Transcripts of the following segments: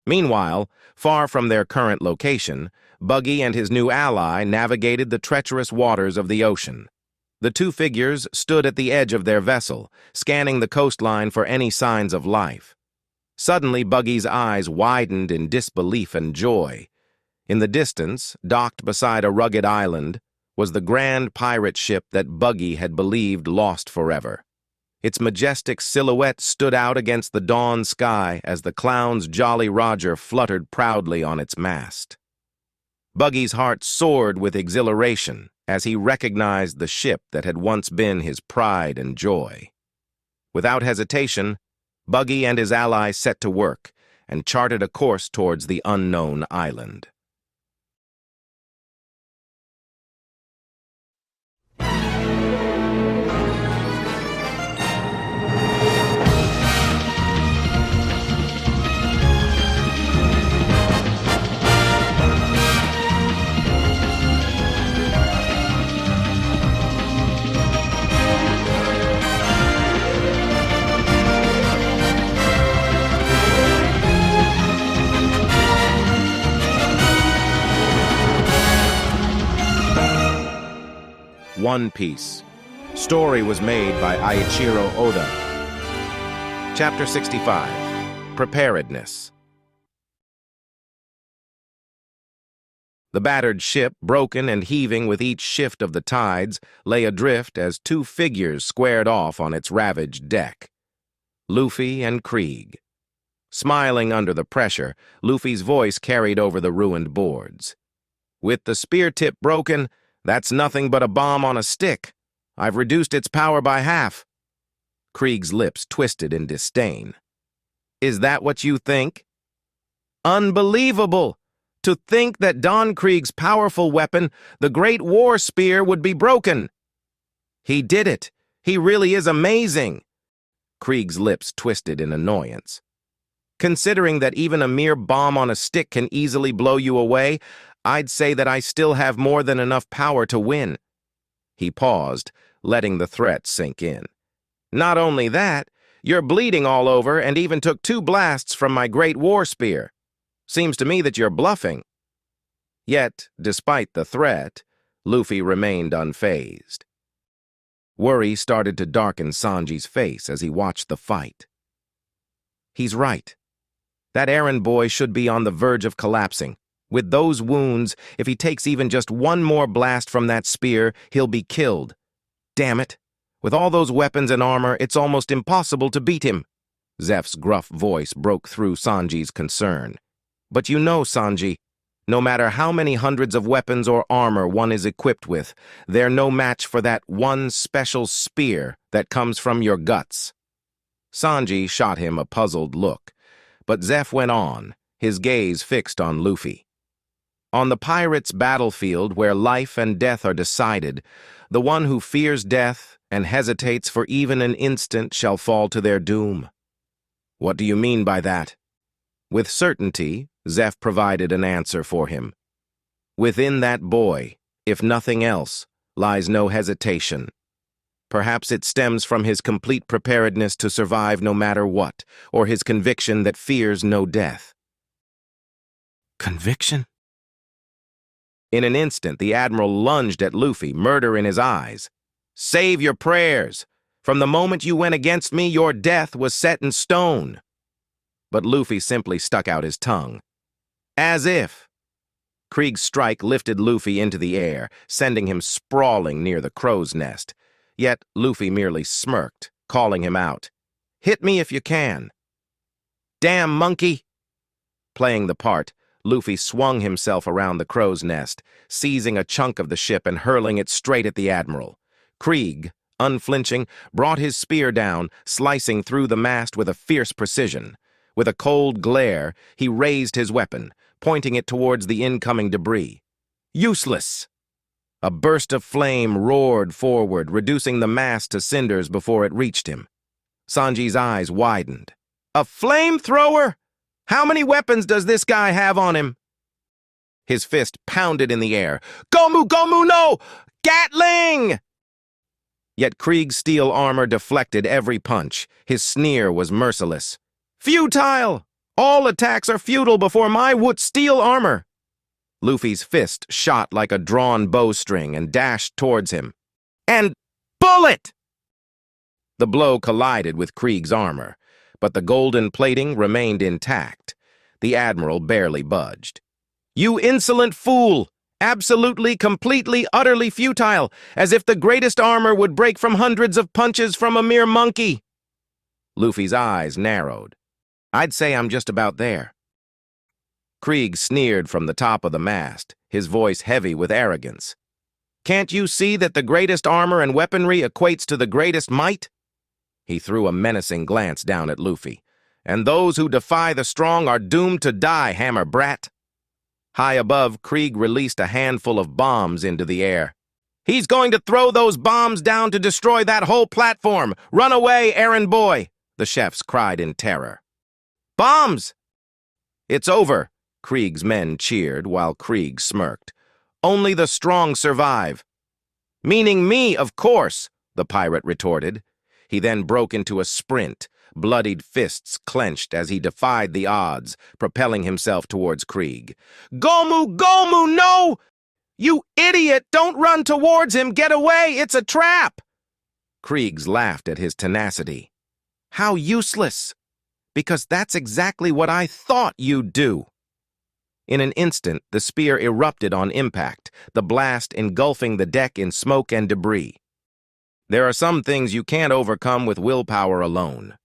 Meanwhile, far from their current location, Buggy and his new ally navigated the treacherous waters of the ocean. The two figures stood at the edge of their vessel, scanning the coastline for any signs of life. Suddenly, Buggy's eyes widened in disbelief and joy. In the distance, docked beside a rugged island, was the grand pirate ship that Buggy had believed lost forever. Its majestic silhouette stood out against the dawn sky as the clown's Jolly Roger fluttered proudly on its mast. Buggy's heart soared with exhilaration as he recognized the ship that had once been his pride and joy. Without hesitation, Buggy and his ally set to work and charted a course towards the unknown island. One Piece. Story was made by Eiichiro Oda. Chapter 65. Preparedness. The battered ship, broken and heaving with each shift of the tides, lay adrift as two figures squared off on its ravaged deck. Luffy and Krieg. Smiling under the pressure, Luffy's voice carried over the ruined boards. With the spear tip broken, that's nothing but a bomb on a stick. I've reduced its power by half. Krieg's lips twisted in disdain. Is that what you think? Unbelievable! To think that Don Krieg's powerful weapon, the Great War Spear, would be broken. He did it. He really is amazing. Krieg's lips twisted in annoyance. Considering that even a mere bomb on a stick can easily blow you away, I'd say that I still have more than enough power to win. He paused, letting the threat sink in. Not only that, you're bleeding all over and even took 2 blasts from my Great War Spear. Seems to me that you're bluffing. Yet, despite the threat, Luffy remained unfazed. Worry started to darken Sanji's face as he watched the fight. He's right. That errand boy should be on the verge of collapsing. With those wounds, if he takes even just one more blast from that spear, he'll be killed. Damn it! With all those weapons and armor, it's almost impossible to beat him. Zeph's gruff voice broke through Sanji's concern. But you know, Sanji, no matter how many hundreds of weapons or armor one is equipped with, they're no match for that one special spear that comes from your guts. Sanji shot him a puzzled look, but Zeph went on, his gaze fixed on Luffy. On the pirate's battlefield where life and death are decided, the one who fears death and hesitates for even an instant shall fall to their doom. What do you mean by that? With certainty, Zeph provided an answer for him. Within that boy, if nothing else, lies no hesitation. Perhaps it stems from his complete preparedness to survive no matter what, or his conviction that fears no death. Conviction? In an instant, the Admiral lunged at Luffy, murder in his eyes. Save your prayers! From the moment you went against me, your death was set in stone. But Luffy simply stuck out his tongue. As if. Krieg's strike lifted Luffy into the air, sending him sprawling near the crow's nest. Yet Luffy merely smirked, calling him out. Hit me if you can. Damn monkey! Playing the part, Luffy swung himself around the crow's nest, seizing a chunk of the ship and hurling it straight at the Admiral. Krieg, unflinching, brought his spear down, slicing through the mast with a fierce precision. With a cold glare, he raised his weapon, pointing it towards the incoming debris. Useless! A burst of flame roared forward, reducing the mast to cinders before it reached him. Sanji's eyes widened. A flamethrower? How many weapons does this guy have on him? His fist pounded in the air. Gomu, Gomu, no! Gatling! Yet Krieg's steel armor deflected every punch. His sneer was merciless. Futile! All attacks are futile before my wood steel armor. Luffy's fist shot like a drawn bowstring and dashed towards him. And bullet! The blow collided with Krieg's armor, but the golden plating remained intact. The Admiral barely budged. You insolent fool! Absolutely, completely, utterly futile, as if the greatest armor would break from hundreds of punches from a mere monkey. Luffy's eyes narrowed. I'd say I'm just about there. Krieg sneered from the top of the mast, his voice heavy with arrogance. Can't you see that the greatest armor and weaponry equates to the greatest might? He threw a menacing glance down at Luffy. And those who defy the strong are doomed to die, hammer brat. High above, Krieg released a handful of bombs into the air. He's going to throw those bombs down to destroy that whole platform. Run away, errand boy, the chefs cried in terror. Bombs! It's over, Krieg's men cheered while Krieg smirked. Only the strong survive. Meaning me, of course, the pirate retorted. He then broke into a sprint, bloodied fists clenched as he defied the odds, propelling himself towards Krieg. Gomu, Gomu, no! You idiot! Don't run towards him! Get away! It's a trap! Krieg laughed at his tenacity. How useless! Because that's exactly what I thought you'd do. In an instant, the spear erupted on impact, the blast engulfing the deck in smoke and debris. There are some things you can't overcome with willpower alone.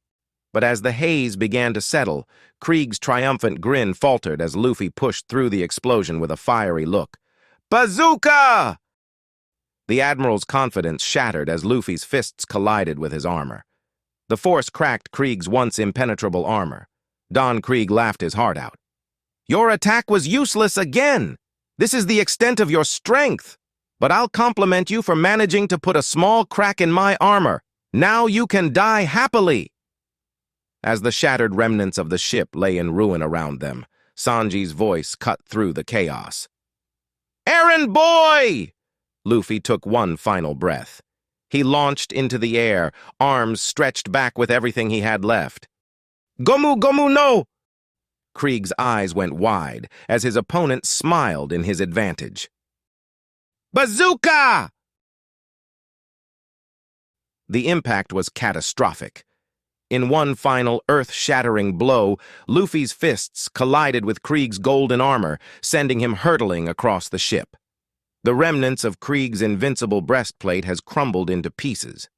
But as the haze began to settle, Krieg's triumphant grin faltered as Luffy pushed through the explosion with a fiery look. Bazooka! The Admiral's confidence shattered as Luffy's fists collided with his armor. The force cracked Krieg's once impenetrable armor. Don Krieg laughed his heart out. Your attack was useless again. This is the extent of your strength. But I'll compliment you for managing to put a small crack in my armor. Now you can die happily. As the shattered remnants of the ship lay in ruin around them, Sanji's voice cut through the chaos. Errand boy! Luffy took one final breath. He launched into the air, arms stretched back with everything he had left. Gomu, Gomu, no! Krieg's eyes went wide as his opponent smiled in his advantage. Bazooka! The impact was catastrophic. In one final earth-shattering blow, Luffy's fists collided with Krieg's golden armor, sending him hurtling across the ship. The remnants of Krieg's invincible breastplate has crumbled into pieces.